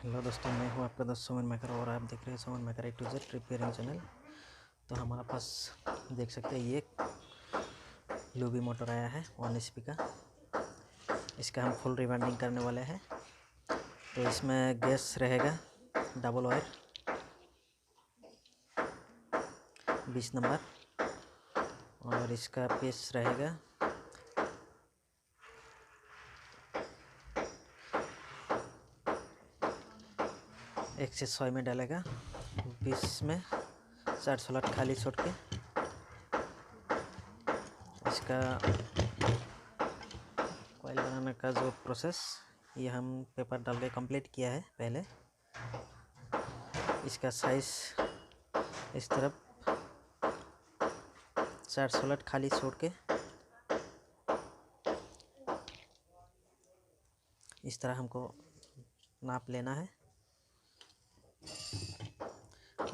Hello दोस्तों, मैं हूं आपका दोस्त सुमन मेकर और आप देख रहे हैं Suman maker A to Z repairing channel. तो हमारा पास देख सकते हैं ये लूबी मोटर आया है 1 HP का। इसका हम फुल रिवाइंडिंग करने वाले हैं। तो इसमें गैस रहेगा डबल वायर 20 नंबर और इसका पीस रहेगा 1 से 100 में डालेगा। 20 में 60 स्लॉट खाली छोड़ के इसका कॉइल बनाने का जो प्रोसेस ये हम पेपर डाल के कंप्लीट किया है पहले। इसका साइज इस तरफ 60 स्लॉट खाली छोड़ के इस तरह हमको नाप लेना है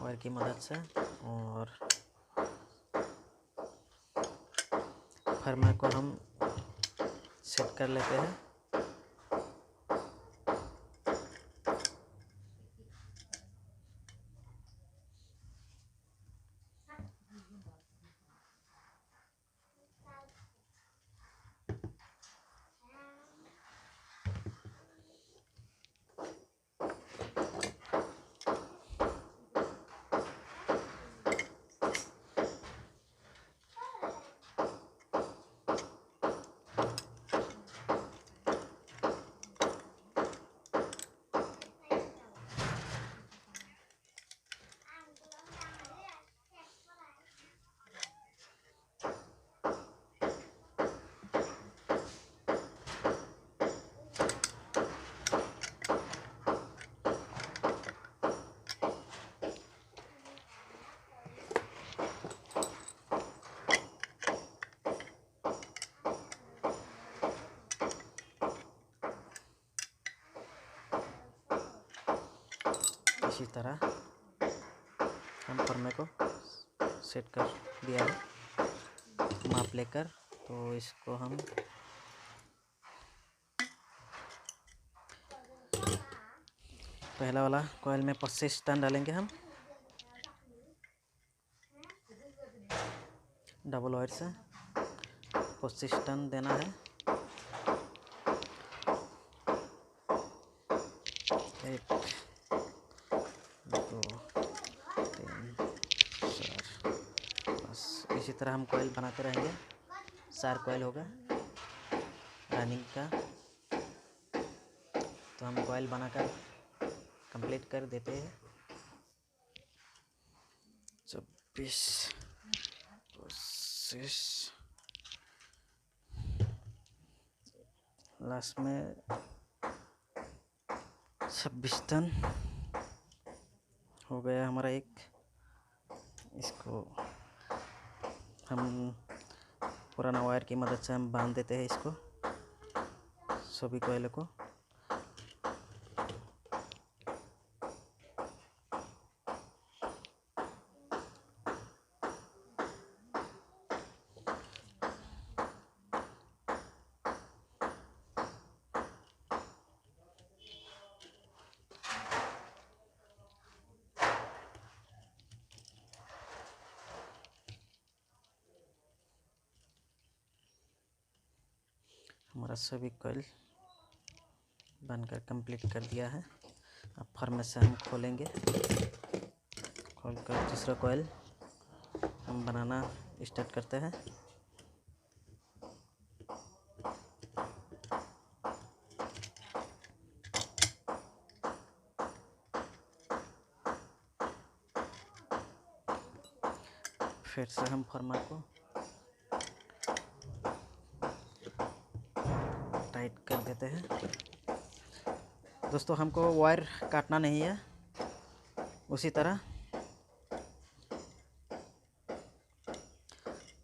वायर की मदद से। और फर्मा को हम सेट कर लेते हैं। इसी तरह हम फर्मे को सेट कर दिया है माप लेकर। तो इसको हम पहला वाला कॉइल में 25 टन डालेंगे। हम डबल वायर से 25 टन देना है। 1 2 3 4 5 इसी तरह हम कॉइल बनाते रहेंगे। 4 कॉइल होगा रनिंग का। तो हम कॉइल बनाकर कंप्लीट कर देते हैं। 24 25 लास्ट में 26 टन हो गया हमारा एक। इसको हम पुराना वायर की मदद से हम बांध देते हैं इसको सभी कॉइलों को। हमारा सभी कॉइल बनकर कंप्लीट कर दिया है। अब फर्म से हम खोलेंगे। खोलकर दूसरा कॉइल हम बनाना स्टार्ट करते हैं। फिर से हम फर्मा को टाइट कर देते हैं। दोस्तों, हमको वायर काटना नहीं है। उसी तरह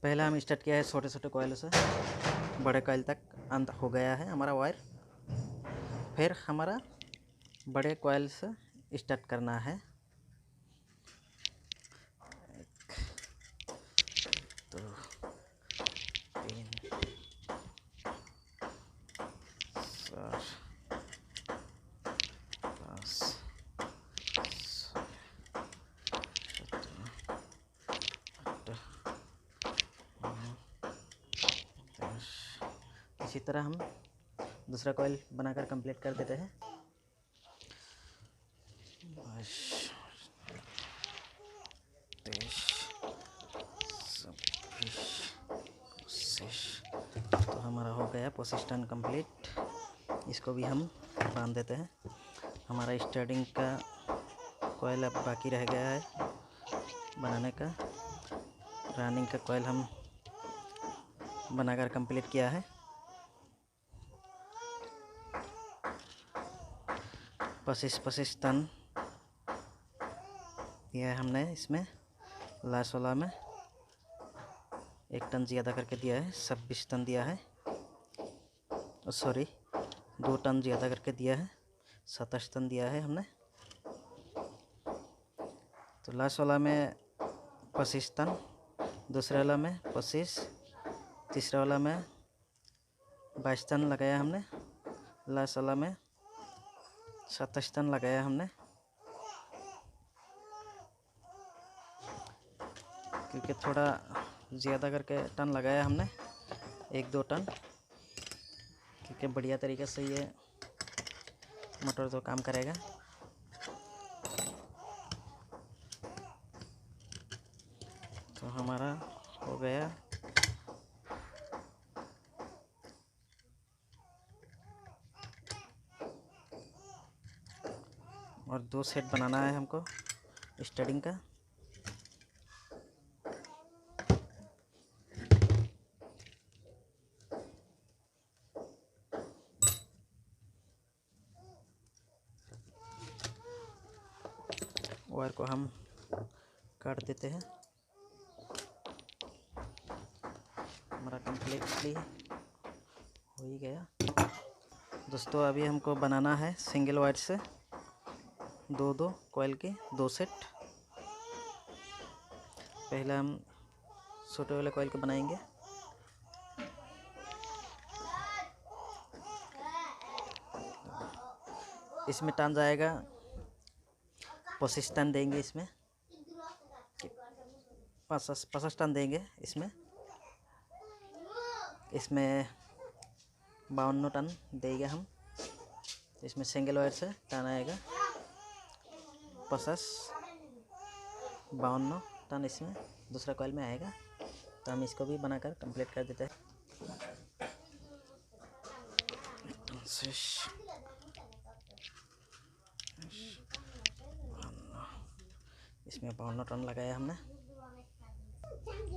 पहले हम स्टार्ट किया है छोटे छोटे कॉइलों से, बड़े कॉइल तक अंत हो गया है हमारा वायर। फिर हमारा बड़े कॉइल से स्टार्ट करना है। 1 2 3 4 5 इसी तरह हम दूसरा कॉइल बनाकर कंप्लीट कर देते हैं। तो हमारा हो गया 25 टन कंप्लीट। इसको भी हम बांध देते हैं। हमारा स्टार्टिंग का कॉइल अब बाकी रह गया है बनाने का। रनिंग का कॉइल हम बनाकर कंप्लीट किया है। 25 टन दिया है हमने इसमें। लास्ट वाला में 1 टन ज़्यादा करके दिया है, 26 टन दिया है। सॉरी 2 टन ज़्यादा करके दिया है, 27 टन दिया है हमने। तो लास्ट वाला में 25 टन, दूसरे वाला में 25, तीसरा वाला में 22 टन लगाया हमने, लास्ट वाला में 27 टन लगाया हमने। क्योंकि थोड़ा ज़्यादा करके टन लगाया हमने, 1-2 टन, क्योंकि बढ़िया तरीके से ये मोटर तो काम करेगा। तो हमारा हो गया। और 2 सेट बनाना है हमको स्टार्टिंग का। वायर को हम काट देते हैं। हमारा कंप्लीटली हो ही गया। दोस्तों अभी हमको बनाना है सिंगल वायर से 2-2 कॉइल के 2 सेट। पहले हम छोटे वाले कॉइल को बनाएंगे। इसमें टन जाएगा 25 टन देंगे। इसमें 50 टन देंगे। इसमें 52 टन देंगे हम। इसमें सिंगल वायर से टन आएगा 52 टन इसमें दूसरा कॉइल में आएगा। तो हम इसको भी बनाकर कंप्लीट कर देते हैं। इसमें 52 टन लगाया हमने।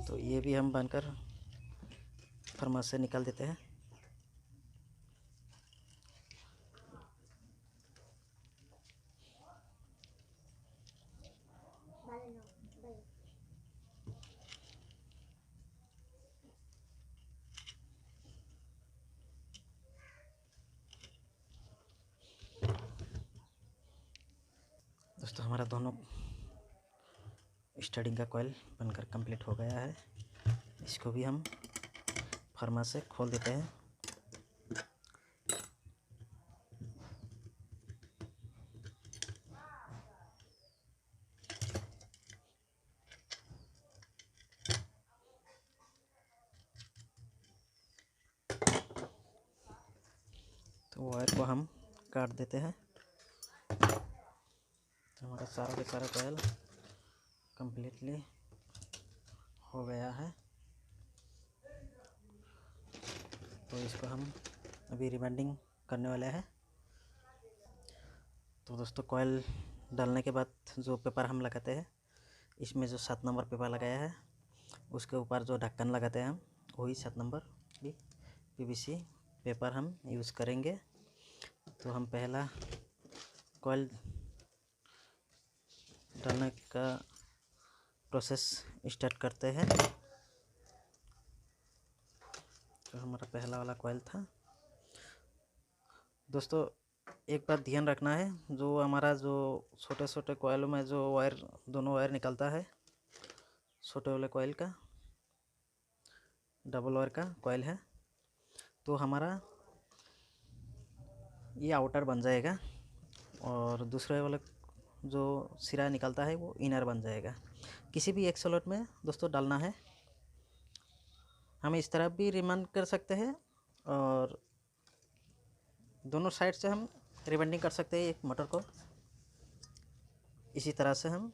तो ये भी हम बनकर फार्मा से निकाल देते हैं। दोस्तों हमारा दोनों स्टार्टिंग का कॉइल बनकर कंप्लीट हो गया है। इसको भी हम फार्मा से खोल देते हैं। तो वायर को हम काट देते हैं। तो हमारा सारा का सारा कॉइल कंप्लीटली हो गया है। तो इसको हम अभी रिबाइंडिंग करने वाले हैं। तो दोस्तों कॉइल डालने के बाद जो पेपर हम लगाते हैं, इसमें जो 7 नंबर पेपर लगाया है उसके ऊपर जो ढक्कन लगाते हैं हम, वही 7 नंबर भी पीवीसी पेपर हम यूज़ करेंगे। तो हम पहला कॉइल डालने का प्रोसेस स्टार्ट करते हैं। तो हमारा पहला वाला कॉइल था। दोस्तों एक बात ध्यान रखना है, जो हमारा जो छोटे छोटे कॉइलों में जो वायर दोनों वायर निकलता है, छोटे वाले कॉइल का डबल वायर का कॉइल है, तो हमारा ये आउटर बन जाएगा और दूसरे वाला जो सिरा निकलता है वो इनर बन जाएगा। किसी भी एक स्लॉट में दोस्तों डालना है। हम इस तरह भी रिबन कर सकते हैं और दोनों साइड से हम रिबंडिंग कर सकते हैं एक मोटर को। इसी तरह से हम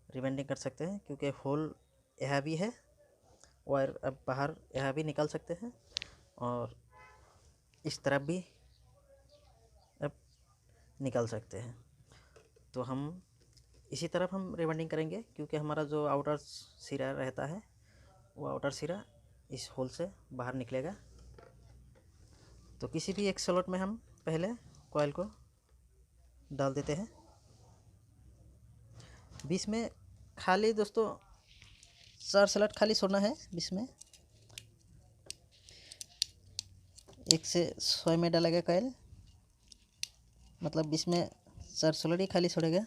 रिबंडिंग कर सकते हैं, क्योंकि होल यह भी है, वायर अब बाहर यह भी निकाल सकते हैं और इस तरफ भी अब निकाल सकते हैं। तो हम इसी तरफ हम रिबंडिंग करेंगे, क्योंकि हमारा जो आउटर सिरा रहता है वो आउटर सिरा इस होल से बाहर निकलेगा। तो किसी भी एक स्लॉट में हम पहले कॉइल को डाल देते हैं। बीच में खाली दोस्तों 4 स्लॉट खाली छोड़ना है। बीच में 1 से 6 में डालेगा कॉइल, मतलब बीच में 4 स्लॉट ही खाली छोड़ेगा।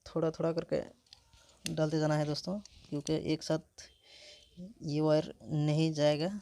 थोड़ा थोड़ा करके डालते जाना है दोस्तों, क्योंकि एक साथ ये वायर नहीं जाएगा।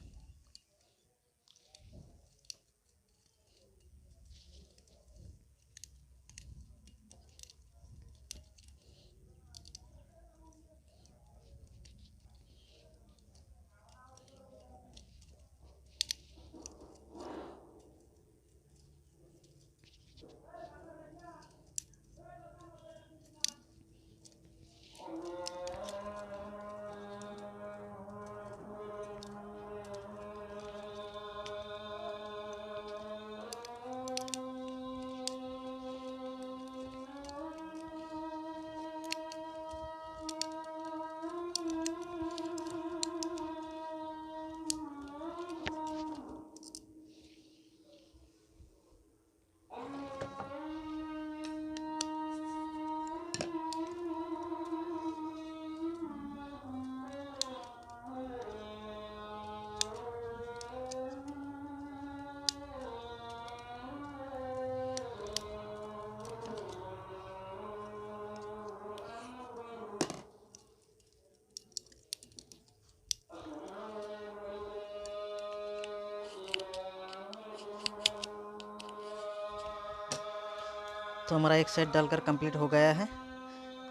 तो हमारा एक साइड डालकर कंप्लीट हो गया है।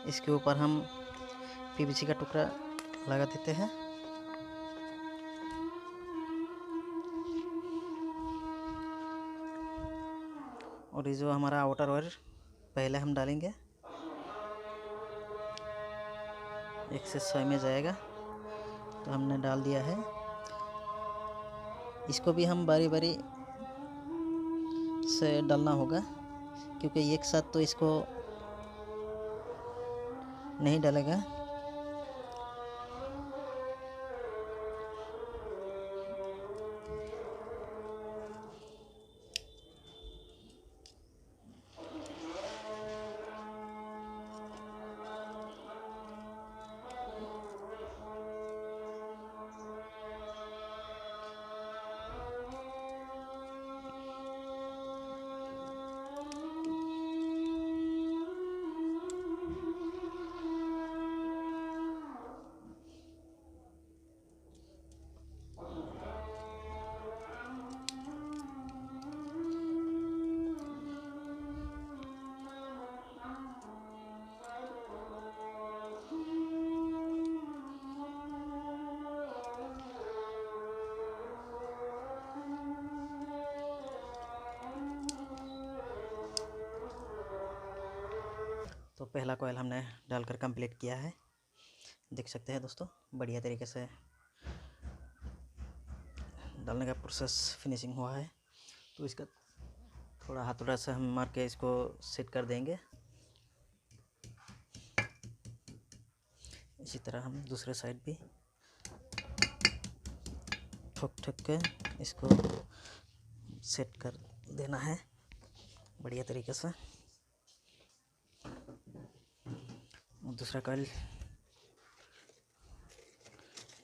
इसके ऊपर हम पीवीसी का टुकड़ा लगा देते हैं। और ये जो हमारा आउटर वायर पहले हम डालेंगे, 1 से 6 में जाएगा, तो हमने डाल दिया है। इसको भी हम बारी बारी से डालना होगा, क्योंकि एक साथ तो इसको नहीं डालेगा। तो पहला कॉइल हमने डालकर कंप्लीट किया है। देख सकते हैं दोस्तों, बढ़िया तरीके से डालने का प्रोसेस फिनिशिंग हुआ है। तो इसका थोड़ा हथौड़ा से हम मार के इसको सेट कर देंगे। इसी तरह हम दूसरे साइड भी ठोक ठोक के इसको सेट कर देना है बढ़िया तरीके से। दूसरा कॉइल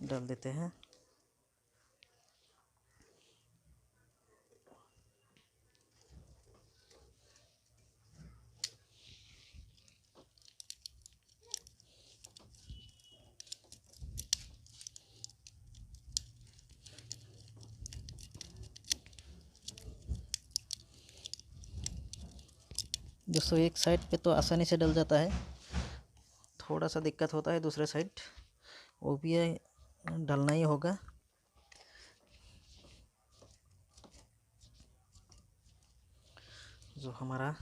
डाल देते हैं। दोस्तों एक साइड पे तो आसानी से डल जाता है, थोड़ा सा दिक्कत होता है दूसरे साइड, वो भी डलना ही होगा। जो हमारा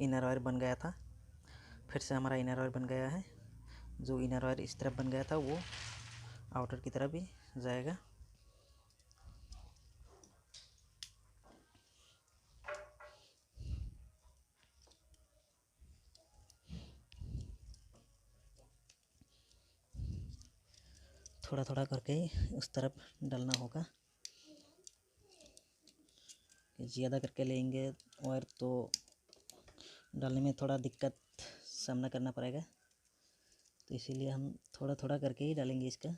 इनर वायर बन गया था, फिर से हमारा इनर वायर बन गया है। जो इनर वायर इस तरफ बन गया था वो आउटर की तरफ भी जाएगा। थोड़ा थोड़ा करके ही उस तरफ डालना होगा, ज़्यादा करके लेंगे वायर तो डालने में थोड़ा दिक्कत सामना करना पड़ेगा, तो इसीलिए हम थोड़ा थोड़ा करके ही डालेंगे इसका।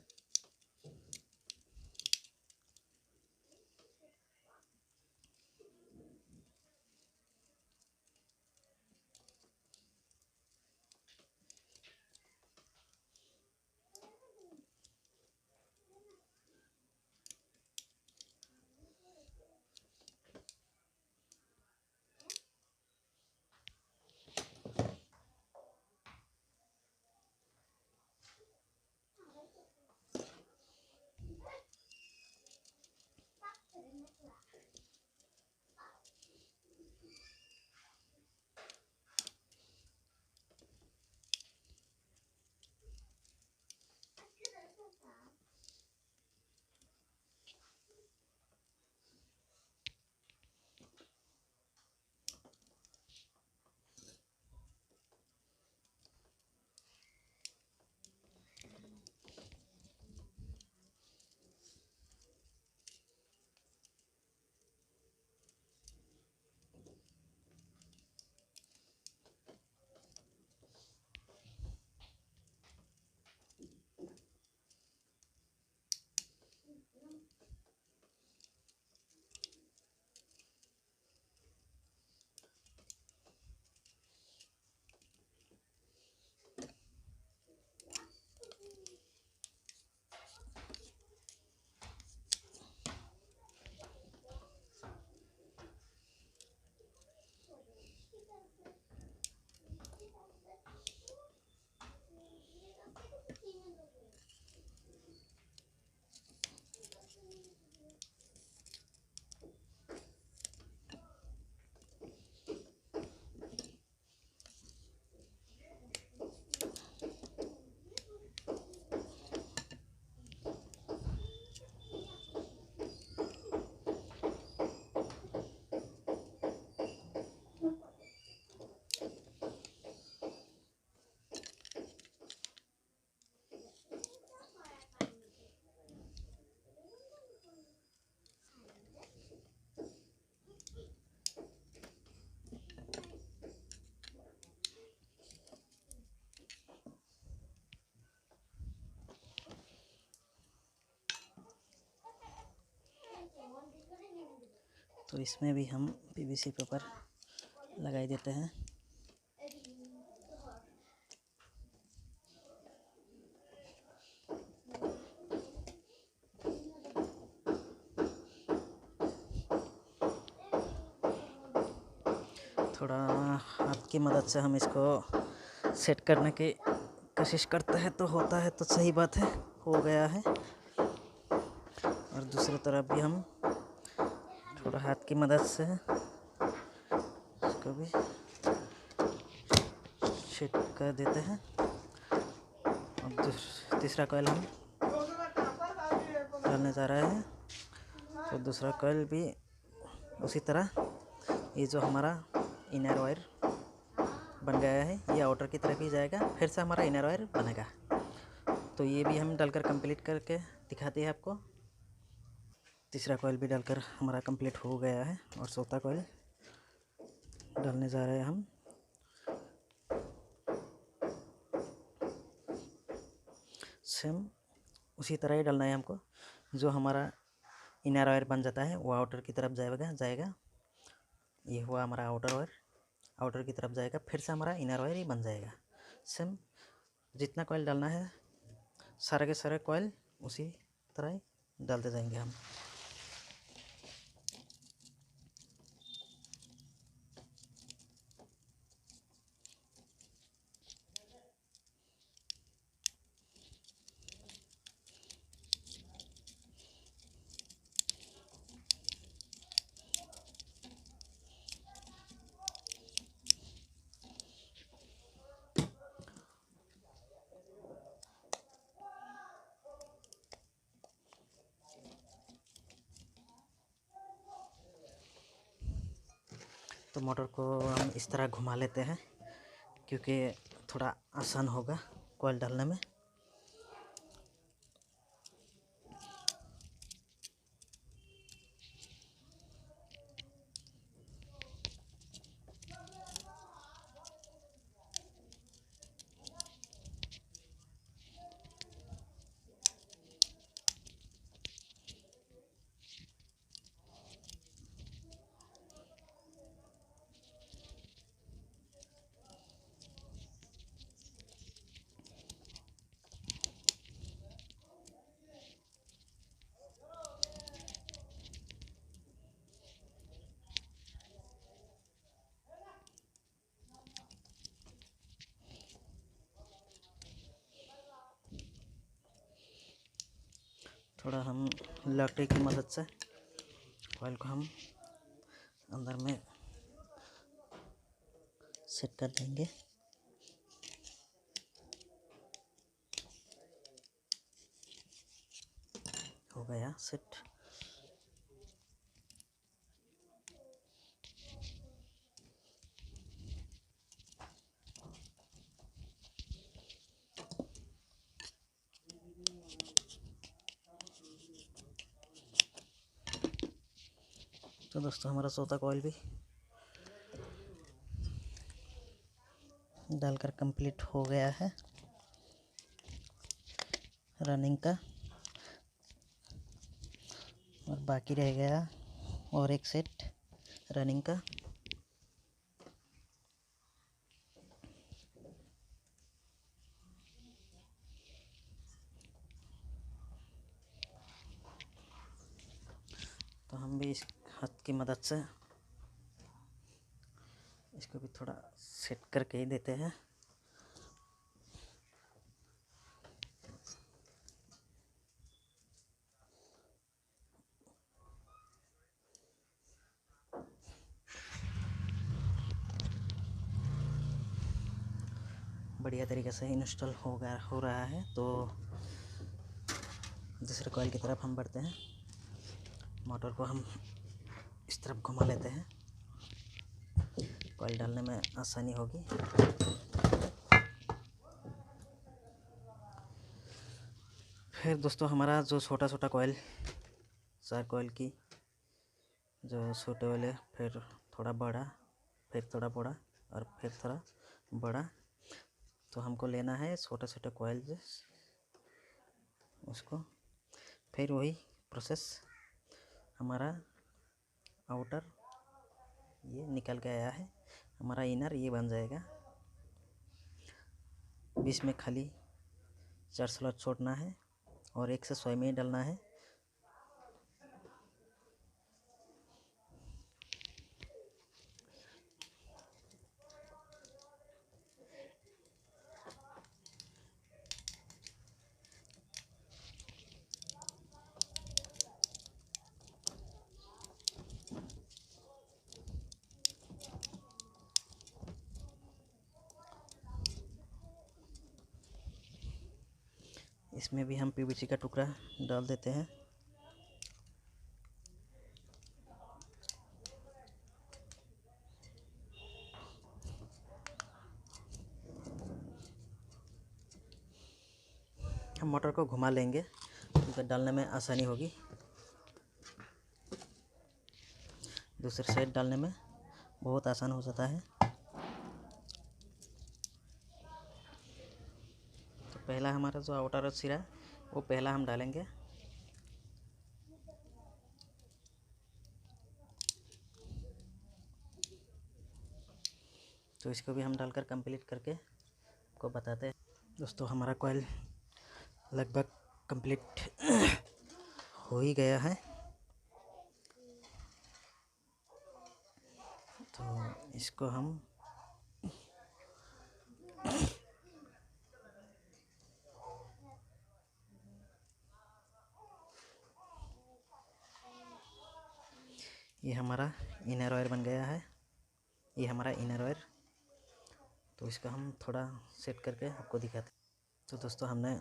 तो इसमें भी हम पीवीसी पेपर लगाई देते हैं। थोड़ा हाथ की मदद से हम इसको सेट करने की कोशिश करते हैं, तो होता है तो सही बात है, हो गया है। और दूसरी तरफ भी हम थोड़ा हाथ की मदद से इसको भी सेट कर देते हैं। और तीसरा कॉइल हम डालने जा रहे हैं, तो दूसरा कॉइल भी उसी तरह, ये जो हमारा इनर वायर बन गया है ये आउटर की तरफ ही जाएगा, फिर से हमारा इनर वायर बनेगा। तो ये भी हम डालकर कंप्लीट करके दिखाते हैं आपको। तीसरा कॉइल भी डालकर हमारा कंप्लीट हो गया है, और चौथा कॉइल डालने जा रहे हैं हम। सेम उसी तरह ही डालना है हमको। जो हमारा इनर वायर बन जाता है वो आउटर की तरफ जाएगा। ये हुआ हमारा आउटर वायर, आउटर की तरफ जाएगा, फिर से हमारा इनर वायर ही बन जाएगा। सेम जितना कॉइल डालना है सारे के सारे कॉइल उसी तरह ही डालते जाएंगे हम। तो मोटर को हम इस तरह घुमा लेते हैं क्योंकि थोड़ा आसान होगा कॉइल डालने में। थोड़ा हम लकड़ी की मदद से कॉइल को हम अंदर में सेट कर देंगे। हो गया सेट। तो दोस्तों हमारा चौथा कॉइल भी डालकर कंप्लीट हो गया है रनिंग का, और बाकी रह गया और एक सेट रनिंग का। तो हम भी इस हाथ की मदद से इसको भी थोड़ा सेट करके ही देते हैं। बढ़िया तरीके से इंस्टॉल हो रहा है। तो दूसरे कॉइल की तरफ हम बढ़ते हैं। मोटर को हम इस तरफ घुमा लेते हैं, कॉइल डालने में आसानी होगी। फिर दोस्तों हमारा जो छोटा छोटा कॉइल, 4 कॉइल की जो छोटे वाले, फिर थोड़ा बड़ा, फिर थोड़ा बड़ा और फिर थोड़ा बड़ा, तो हमको लेना है छोटे छोटे कॉइल उसको। फिर वही प्रोसेस, हमारा आउटर ये निकल के आया है, हमारा इनर ये बन जाएगा। बीच में खाली 4 स्लॉट छोड़ना है और 1 से 100 में ही डालना है। इसमें भी हम पीवीसी का टुकड़ा डाल देते हैं। हम मोटर को घुमा लेंगे क्योंकि डालने में आसानी होगी। दूसरी साइड डालने में बहुत आसान हो जाता है। तो पहला हमारा जो आउटर सिरा वो पहला हम डालेंगे। तो इसको भी हम डालकर कंप्लीट करके आपको बताते हैं। दोस्तों हमारा कॉइल लगभग कंप्लीट हो ही गया है। तो इसको हम ये हमारा इनर वायर बन गया है, ये हमारा इनर वायर। तो इसका हम थोड़ा सेट करके आपको दिखाते हैं। तो दोस्तों हमने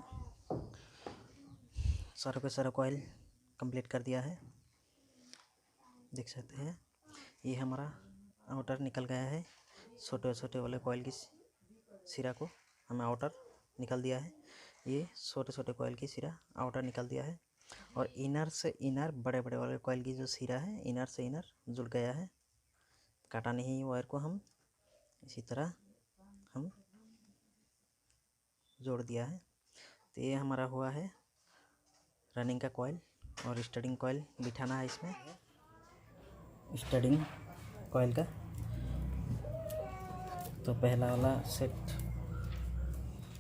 सारों के सारा कॉइल कंप्लीट कर दिया है, देख सकते हैं। ये हमारा आउटर निकल गया है। छोटे छोटे वाले कॉइल की सिरा को हमें आउटर निकल दिया है। ये छोटे छोटे कॉइल की सिरा आउटर निकल दिया है और इनर से इनर बड़े बड़े वाले कॉइल की जो सिरा है इनर से इनर जुड़ गया है। काटा नहीं वायर को हम इसी तरह हम जोड़ दिया है। तो ये हमारा हुआ है रनिंग का कॉइल और स्टार्टिंग कॉइल बिठाना है इसमें। स्टार्टिंग कॉइल का तो पहला वाला सेट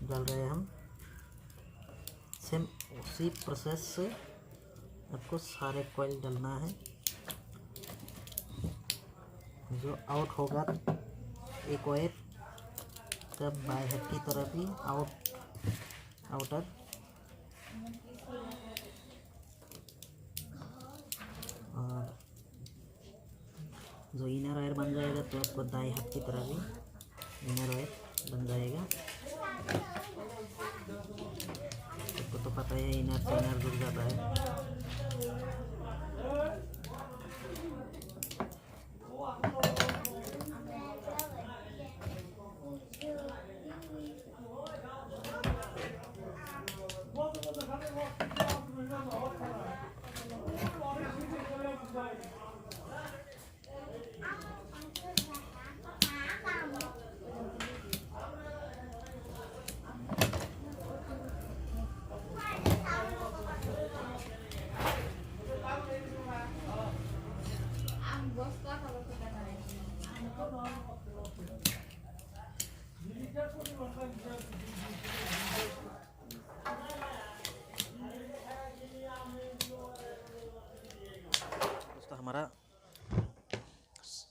डाल रहे हैं हम। सेम उसी प्रोसेस से आपको सारे कॉइल डालना है। जो आउट होगा एक वायर का बाय हेड की तरफ ही आउटर और जो इनर वायर बन जाएगा तो आपको दाएं हाथ की तरफ ही इनर वायर बन जाएगा। आपको तो पता है इनर से इनर जुड़ जाता है। दोस्तों हमारा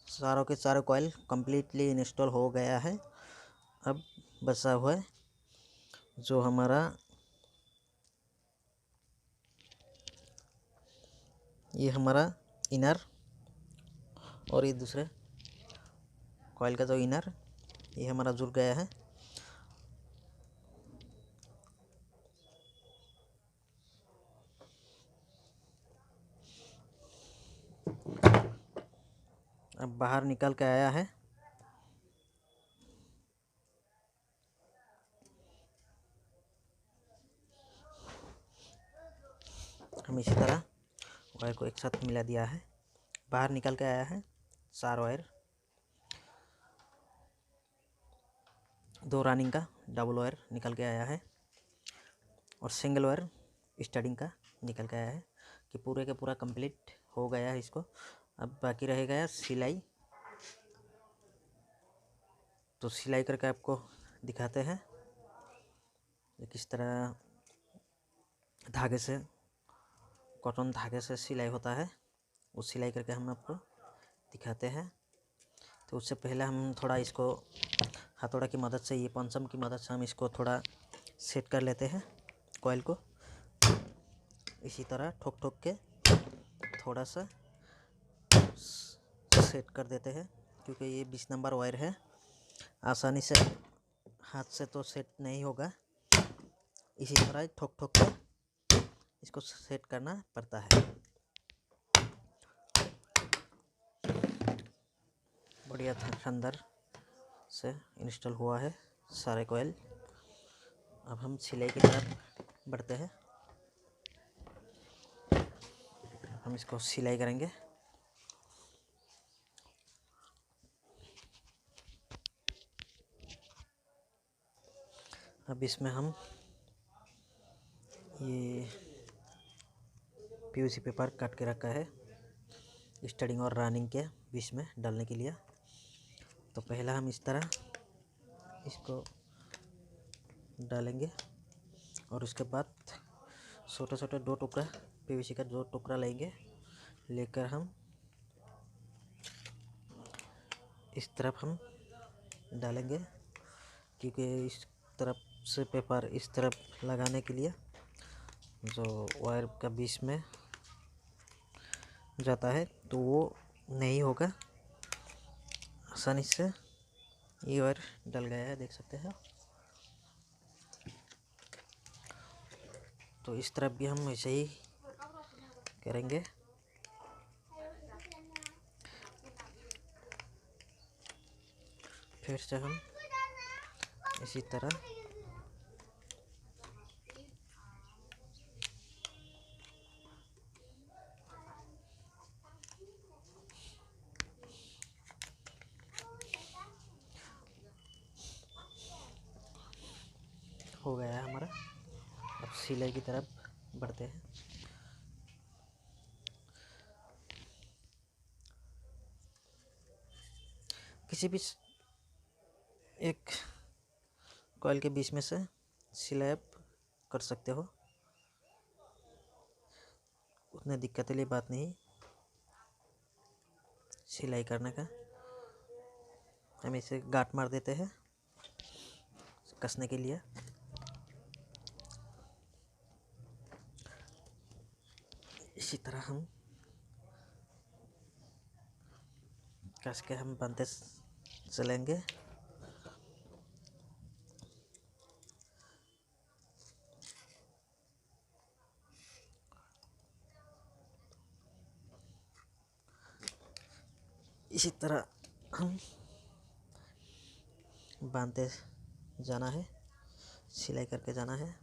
सारों के सारे कॉइल कम्प्लीटली इंस्टॉल हो गया है। अब बचा हुआ है जो हमारा ये हमारा इनर और ये दूसरे कॉइल का जो इनर ये हमारा जुड़ गया है। अब बाहर निकल के आया है। हम इसी तरह वायर को एक साथ मिला दिया है। बाहर निकल के आया है 4 वायर, 2 रनिंग का डबल वायर निकल के आया है और सिंगल वायर स्टार्टिंग का निकल के आया है कि पूरे के पूरा कंप्लीट हो गया है इसको। अब बाकी रह गया सिलाई। तो सिलाई करके आपको दिखाते हैं किस तरह धागे से कॉटन धागे से सिलाई होता है। वो सिलाई करके हम आपको दिखाते हैं। तो उससे पहले हम थोड़ा इसको हथौड़ा की मदद से, ये पंचम की मदद से हम इसको थोड़ा सेट कर लेते हैं कॉइल को। इसी तरह ठोक ठोक के थोड़ा सा सेट कर देते हैं क्योंकि ये 20 नंबर वायर है। आसानी से हाथ से तो सेट नहीं होगा। इसी तरह ठोक ठोक के इसको सेट करना पड़ता है। बढ़िया शानदार से इंस्टॉल हुआ है सारे कॉइल। अब हम सिलाई की तरफ बढ़ते हैं। हम इसको सिलाई करेंगे। अब इसमें हम ये पीवीसी पेपर काट के रखा है स्टार्टिंग और रनिंग के बीच में डालने के लिए। तो पहला हम इस तरह इसको डालेंगे और उसके बाद छोटे छोटे 2 टुकड़ा पीवीसी का 2 टुकड़ा लेकर हम इस तरफ हम डालेंगे क्योंकि इस तरफ से पेपर इस तरफ लगाने के लिए जो वायर का बीच में जाता है तो वो नहीं होगा। आसानी से ये वायर डल गया है, देख सकते हैं। तो इस तरफ भी हम ऐसे ही करेंगे। फिर से हम इसी तरह हो गया है हमारा। अब सिलाई की तरफ बढ़ते हैं। किसी भी एक कॉइल के बीच में से सिलाई आप कर सकते हो, उतनी दिक्कत वाली बात नहीं सिलाई करने का। हम इसे गांठ मार देते हैं कसने के लिए। इसी तरह हम कस के हम बांधते चलेंगे। इसी तरह हम बांधते जाना है, सिलाई करके जाना है।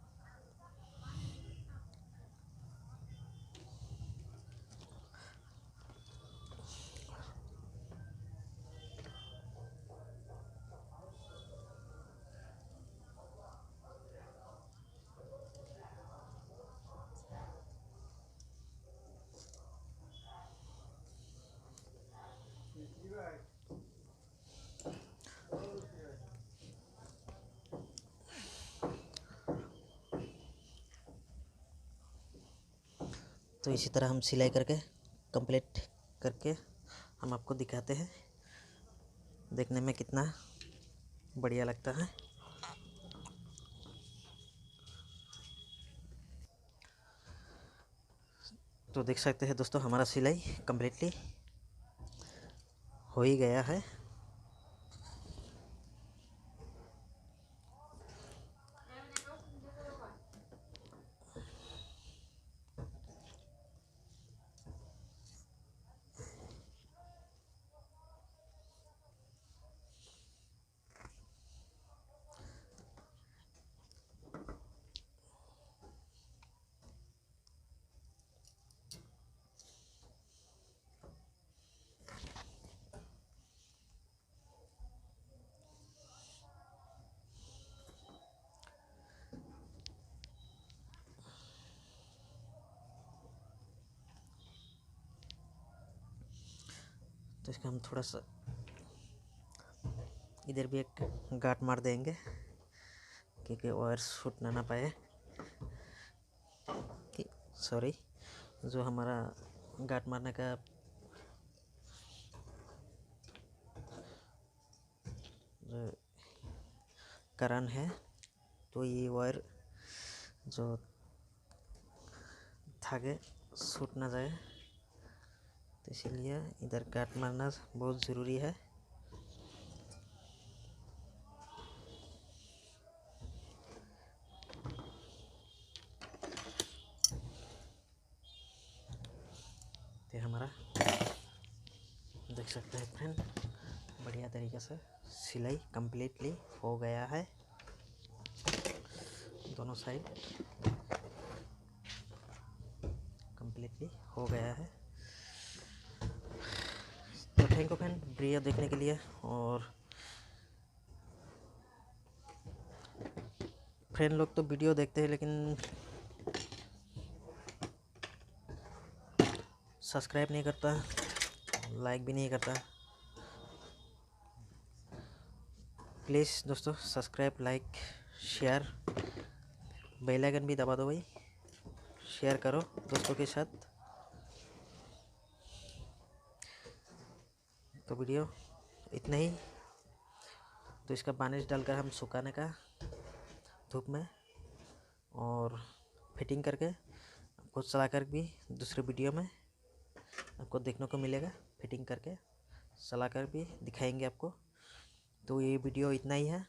तो इसी तरह हम सिलाई करके कंप्लीट करके हम आपको दिखाते हैं, देखने में कितना बढ़िया लगता है। तो देख सकते हैं दोस्तों, हमारा सिलाई कंप्लीटली हो ही गया है। तो इसका हम थोड़ा सा इधर भी एक गांठ मार देंगे क्योंकि वायर छूट ना पाए। सॉरी, जो हमारा गांठ मारने का जो कारण है, तो ये वायर जो धागे छूट ना जाए, तो इसीलिए इधर गांठ मारना बहुत ज़रूरी है। तो हमारा देख सकते हैं फ्रेंड, बढ़िया तरीके से सिलाई कंप्लीटली हो गया है दोनों साइड, कंप्लीटली हो गया है। तो थैंक यू फ्रेंड वीडियो देखने के लिए। और फ्रेंड लोग तो वीडियो देखते हैं लेकिन सब्सक्राइब नहीं करता, लाइक भी नहीं करता। प्लीज़ दोस्तों subscribe, like, share, bell icon भी दबा दो भाई, शेयर करो दोस्तों के साथ। तो वीडियो इतना ही। तो इसका बानिश डालकर हम सुखाने का धूप में, और फिटिंग करके आपको चलाकर भी दूसरे वीडियो में आपको देखने को मिलेगा। फिटिंग करके चलाकर भी दिखाएंगे आपको। तो ये वीडियो इतना ही है।